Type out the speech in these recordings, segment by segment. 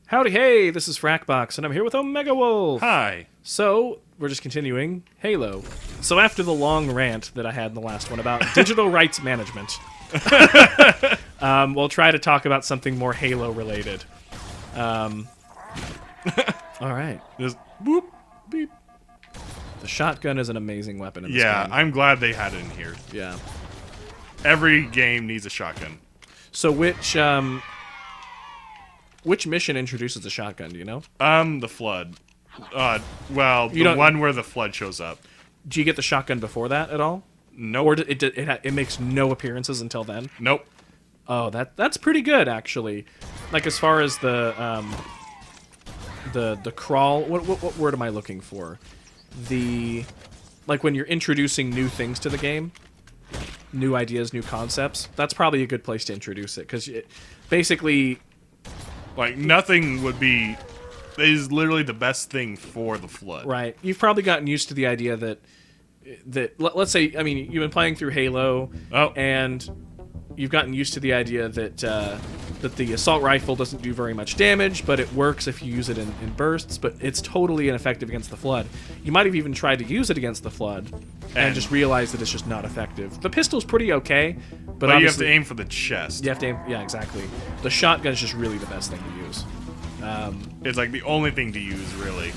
Howdy, hey, this is Frakbox, and I'm here with OmegaWolf. Hi. So, we're just continuing Halo. So after the long rant that I had in the last one about digital rights management, we'll try to talk about something more Halo-related. Alright. Just boop, beep. The shotgun is an amazing weapon in this Yeah, game. I'm glad they had it in here. Yeah. Every game needs a shotgun. So which mission introduces the shotgun, do you know? The Flood. Well, the one where the Flood shows up. Do you get the shotgun before that at all? Nope. Or it makes no appearances until then? Nope. Oh, that's pretty good, actually. Like, as far as the crawl... What word am I looking for? Like, when you're introducing new things to the game, new ideas, new concepts, that's probably a good place to introduce it, because basically... Like, nothing would be... It is literally the best thing for the Flood. Right. You've probably gotten used to the idea that let's say, I mean, you've been playing through Halo, and you've gotten used to the idea that that the assault rifle doesn't do very much damage, but it works if you use it in bursts, but it's totally ineffective against the Flood. You might have even tried to use it against the Flood and just realized that it's just not effective. The pistol's pretty okay, but you have to aim for the chest. You have to aim, yeah, exactly. The shotgun is just really the best thing to use. It's like the only thing to use, really.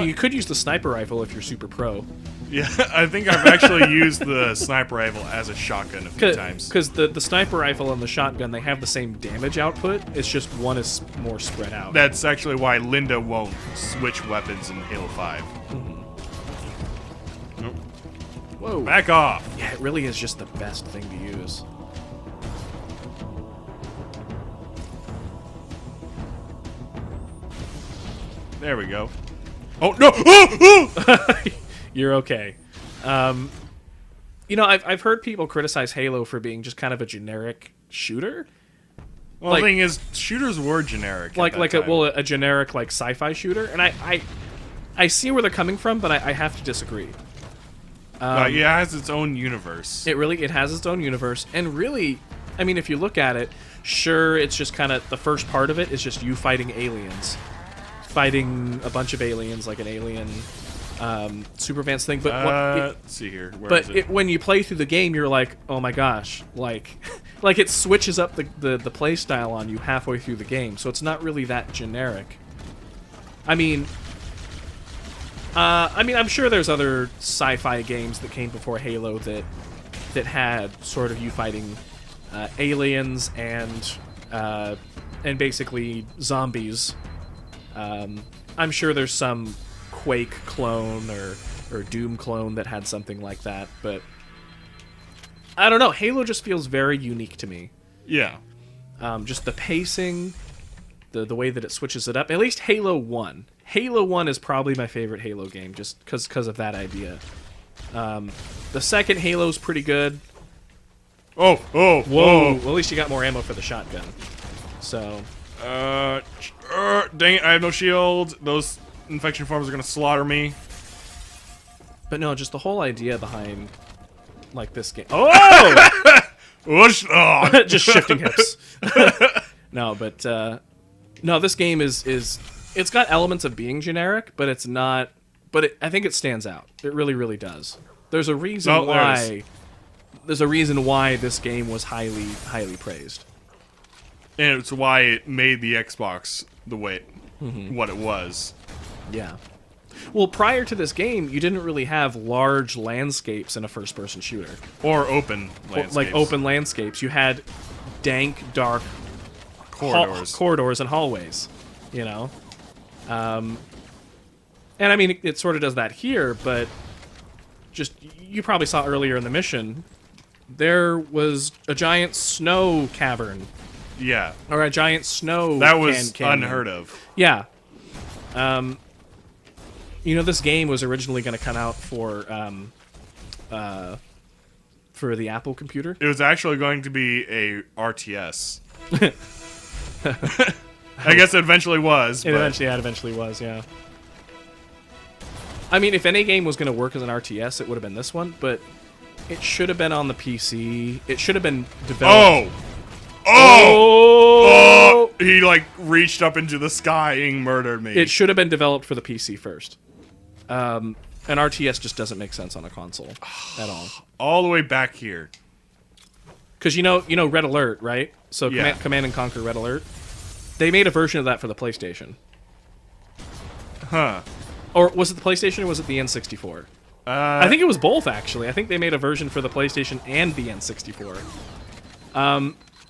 You could use the sniper rifle if you're super pro. Yeah, I think I've actually used the sniper rifle as a shotgun a few times. Because the sniper rifle and the shotgun, they have the same damage output. It's just one is more spread out. That's actually why Linda won't switch weapons in Halo 5. Nope. Whoa. Back off! Yeah, it really is just the best thing to use. There we go. Oh, no! Oh! Oh! You're okay. You know, I've heard people criticize Halo for being just kind of a generic shooter. Well, the thing is, shooters were generic. A generic like sci-fi shooter, and I see where they're coming from, but I have to disagree. Yeah, it has its own universe. It has its own universe, and really, I mean, if you look at it, sure, it's just kind of the first part of it is just you fighting aliens, fighting a bunch of aliens, like an alien super advanced thing. But let's see here. Where is it? When you play through the game, you're like, oh my gosh, like it switches up the play style on you halfway through the game, so it's not really that generic. I'm sure there's other sci-fi games that came before Halo that had sort of you fighting aliens and basically zombies. I'm sure there's some Quake clone or Doom clone that had something like that, but I don't know. Halo just feels very unique to me. Yeah. Just the pacing, the way that it switches it up. At least Halo 1. Halo 1 is probably my favorite Halo game, just because of that idea. The second Halo's pretty good. Oh, whoa! Whoa. Well, at least you got more ammo for the shotgun. So. Dang it! I have no shield. Those infection forms are gonna slaughter me. But no, just the whole idea behind, like, this game. Oh! Whoosh! Oh. Just shifting hips. No, but no, this game is it's got elements of being generic, but it's not. But I think it stands out. It really, really does. There's a reason why. There's a reason why this game was highly, highly praised. And it's why it made the Xbox the way what it was. Yeah. Well, prior to this game, you didn't really have large landscapes in a first-person shooter. Or open landscapes. Like open landscapes. You had dank, dark corridors and hallways, you know? And I mean, it sort of does that here, but just, you probably saw earlier in the mission, there was a giant snow cavern. Yeah. Or a giant snow That was canyon. unheard of. Yeah. You know, this game was originally going to come out for the Apple computer. It was actually going to be a RTS. I guess it eventually was. It eventually was, yeah. I mean, if any game was going to work as an RTS, it would have been this one, but it should have been on the PC. It should have been developed. Oh! He, like, reached up into the sky and murdered me. It should have been developed for the PC first. An RTS just doesn't make sense on a console at all. All the way back here. Because you know Red Alert, right? So Yeah. Command and Conquer Red Alert. They made a version of that for the PlayStation. Huh. Or was it the PlayStation or was it the N64? I think it was both, actually. I think they made a version for the PlayStation and the N64.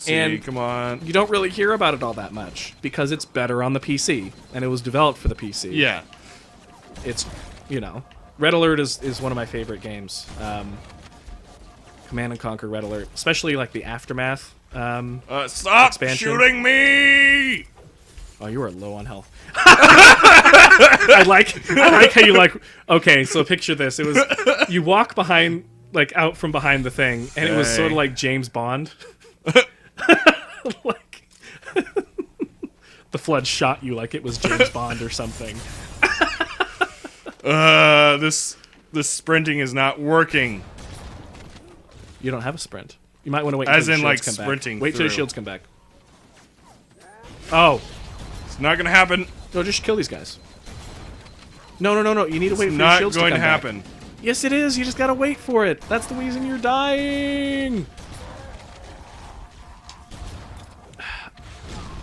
And come on. you don't really hear about it all that much because it's better on the PC, and it was developed for the PC. Yeah. It's, Red Alert is one of my favorite games. Command and Conquer Red Alert, especially like the Aftermath. Stop expansion. shooting me! Oh, you are low on health. I like how you like. Okay, so picture this. It was you walk behind, like out from behind the thing, and it was sort of like James Bond. Like the flood shot you like it was James Bond or something. This sprinting is not working. You don't have a sprint. You might want to wait As until in, the like, shields come sprinting back. Wait till the through. shields come back. Oh. It's not gonna happen. No, just kill these guys. No. You need to wait for your Not shields going to to come back. happen. Yes, it is. You just gotta wait for it. That's the reason you're dying.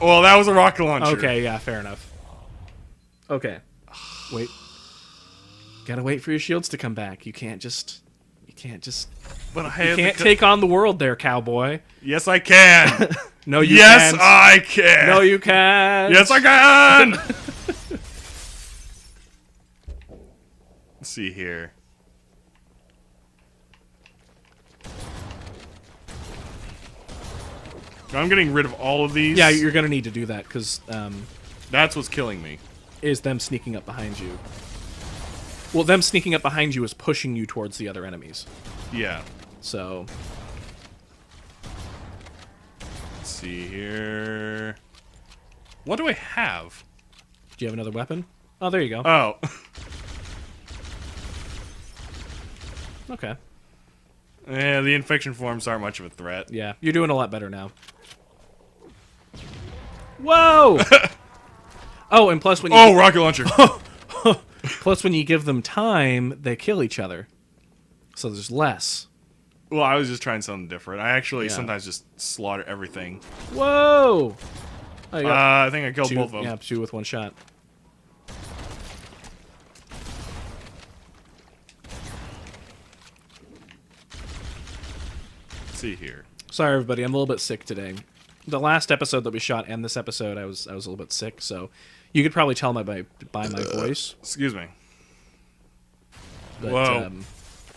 Well, that was a rocket launcher. Okay, yeah, fair enough. Okay. Wait. Gotta wait for your shields to come back. You can't just... But I You have can't take on the world there, cowboy. Yes, I can. No, you Yes, can't. I can. No, you can't. Yes, I can. Let's see here. I'm getting rid of all of these. Yeah, you're gonna need to do that, because That's what's killing me. is them sneaking up behind you. Well, them sneaking up behind you is pushing you towards the other enemies. Yeah. So... Let's see here. What do I have? Do you have another weapon? Oh, there you go. Oh. Okay. Yeah, the infection forms aren't much of a threat. Yeah, you're doing a lot better now. Whoa! Oh, and plus when you... Oh, rocket launcher. Plus, when you give them time, they kill each other. So there's less. Well, I was just trying something different. I actually Yeah. sometimes just slaughter everything. Whoa! Oh, you got I think I killed two, both of them. yeah, 2 with 1 shot. Let's see here. Sorry, everybody. I'm a little bit sick today. The last episode that we shot and this episode, I was a little bit sick, so you could probably tell by my voice. Excuse me. But, Whoa.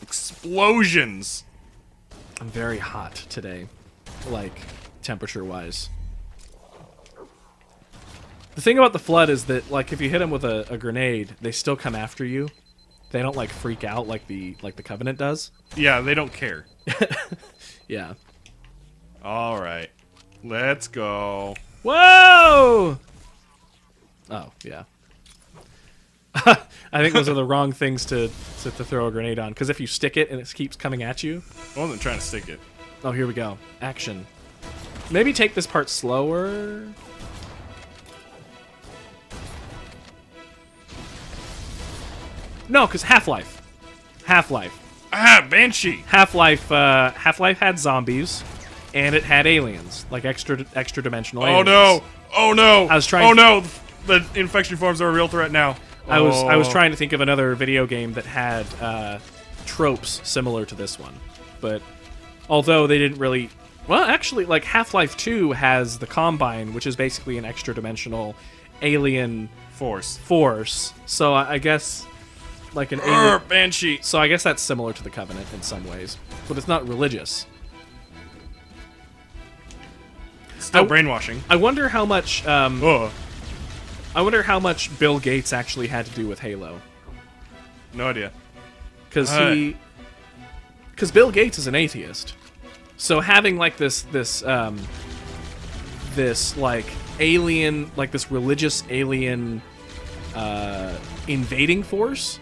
Explosions. I'm very hot today, like temperature-wise. The thing about the flood is that, like, if you hit them with a grenade, they still come after you. They don't like freak out like the Covenant does. Yeah, they don't care. Yeah. All right. Let's go. Whoa! Oh, yeah. I think those are the wrong things to throw a grenade on, because if you stick it and it keeps coming at you... I wasn't trying to stick it. Oh, here we go. Action. Maybe take this part slower. No, because Half-Life. Half-Life. Ah, Banshee. Half-Life had zombies, and it had aliens, like extra dimensional Oh aliens. no. Oh no. I was trying Oh to- no. The infection forms are a real threat now. I was Oh. trying to think of another video game that had tropes similar to this one, but although they didn't really... Well, actually, like Half-Life 2 has the Combine, which is basically an extra-dimensional alien force. So I guess like an alien... Banshee. So I guess that's similar to the Covenant in some ways, but it's not religious. Still brainwashing. I wonder how much... Oh. I wonder how much Bill Gates actually had to do with Halo. No idea. Because Bill Gates is an atheist, so having like this like alien, like this religious alien invading force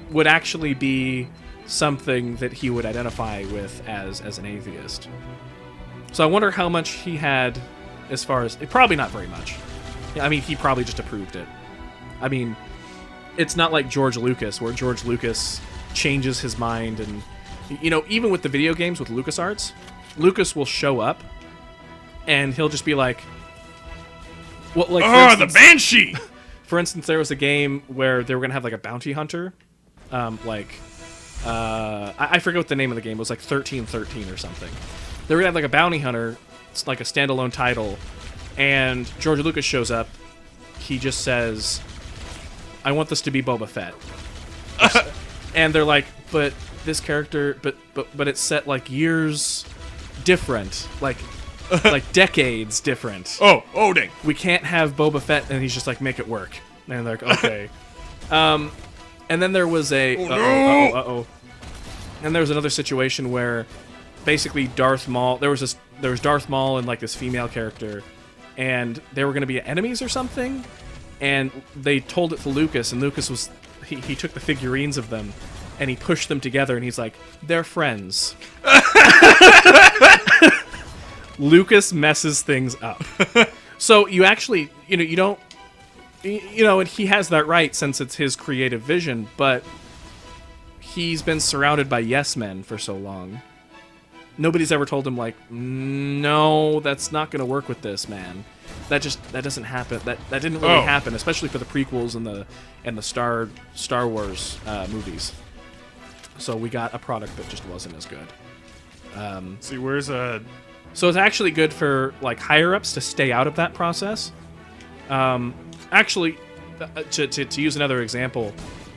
would actually be something that he would identify with as an atheist. So I wonder how much he had as far as probably not very much. I mean, he probably just approved it. I mean, it's not like George Lucas, where George Lucas changes his mind, and even with the video games with LucasArts, Lucas will show up, and he'll just be like, "Well, like the Banshee." For instance, there was a game where they were gonna have like a bounty hunter, I forget what the name of the game was, like 1313 or something. They were gonna have like a bounty hunter, it's like a standalone title, and George Lucas shows up. He just says, "I want this to be Boba Fett," and they're like, "But this character, but it's set like years different, like decades different. Oh dang! We can't have Boba Fett," and he's just like, "Make it work." And they're like, "Okay." And then there was a and there was another situation where basically Darth Maul. There was Darth Maul and like this female character, and they were going to be enemies or something. And they told it to Lucas, and Lucas was he took the figurines of them, and he pushed them together, and he's like, "They're friends." Lucas messes things up. So you actually, you don't, and he has that right since it's his creative vision, but he's been surrounded by yes men for so long. Nobody's ever told him, like, "No, that's not going to work with this, man. That doesn't happen. That didn't really happen, especially for the prequels and the Star Wars movies." So we got a product that just wasn't as good. See, where's a... So it's actually good for like higher ups to stay out of that process. Actually, to use another example,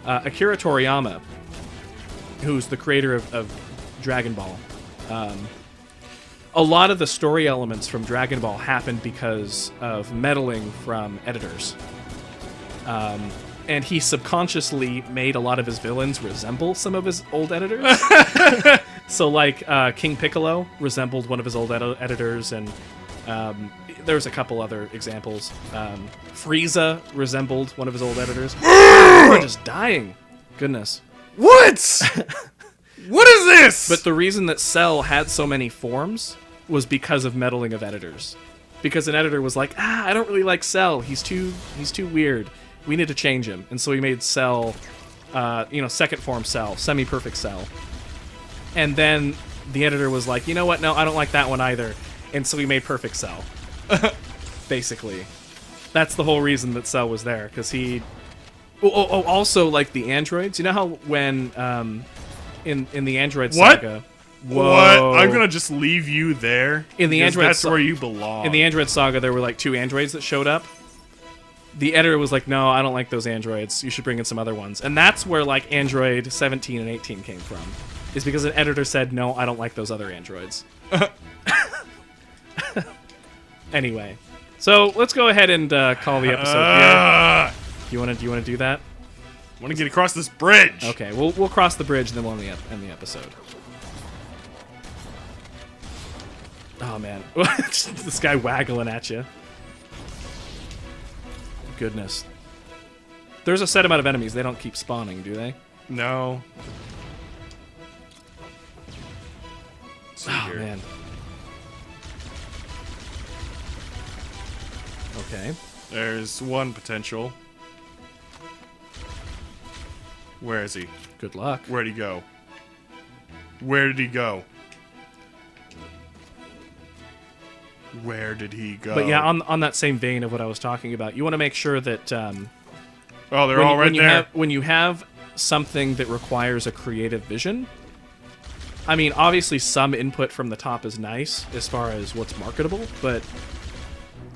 Akira Toriyama, who's the creator of Dragon Ball, a lot of the story elements from Dragon Ball happened because of meddling from editors. And he subconsciously made a lot of his villains resemble some of his old editors. So, like, King Piccolo resembled one of his old editors, and there's a couple other examples. Frieza resembled one of his old editors. We're just dying. Goodness. What? What is this? But the reason that Cell had so many forms was because of meddling of editors. Because an editor was like, I don't really like Cell. He's too weird. We need to change him. And so he made Cell, second form Cell, semi-perfect Cell. And then the editor was like, you know what? No, I don't like that one either. And so he made Perfect Cell. Basically. That's the whole reason that Cell was there. Because he... also, like, the androids. You know how when, in the Android Saga... Whoa. What? I'm gonna just leave you there? In the Android that's where you belong. In the Android Saga, there were, like, 2 androids that showed up. The editor was like, no, I don't like those androids. You should bring in some other ones. And that's where, like, Android 17 and 18 came from. Is because an editor said, no, I don't like those other androids. Anyway. So, let's go ahead and call the episode here. Do you want to do that? I want to get across this bridge. Okay, we'll cross the bridge and then we'll end the episode. Oh, man. This guy waggling at you. Goodness. There's a set amount of enemies. They don't keep spawning, do they? No. Oh, man. Okay. There's one potential. Where is he? Good luck. Where'd he go? Where did he go? Where did he go? But yeah, on that same vein of what I was talking about, you want to make sure that... oh, they're all right there. When you have something that requires a creative vision... I mean, obviously some input from the top is nice as far as what's marketable, but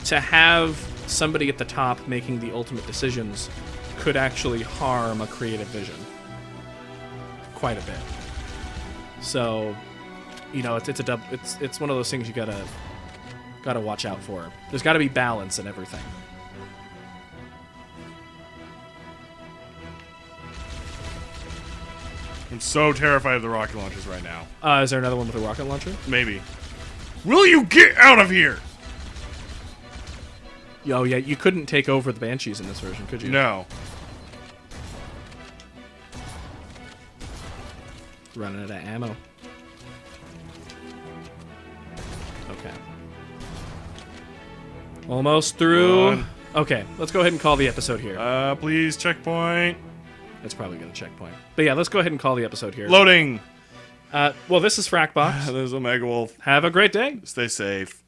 to have somebody at the top making the ultimate decisions could actually harm a creative vision quite a bit. So, it's one of those things you gotta watch out for. There's got to be balance in everything. I'm so terrified of the rocket launchers right now. Is there another one with a rocket launcher? Maybe. Will you get out of here? Oh, yeah, you couldn't take over the Banshees in this version, could you? No. Running out of ammo. Okay. Almost through. Run. Okay, let's go ahead and call the episode here. Please checkpoint. That's probably going to checkpoint. But yeah, let's go ahead and call the episode here. Loading. Well, this is Frakbox. This is OmegaWolf. Have a great day. Stay safe.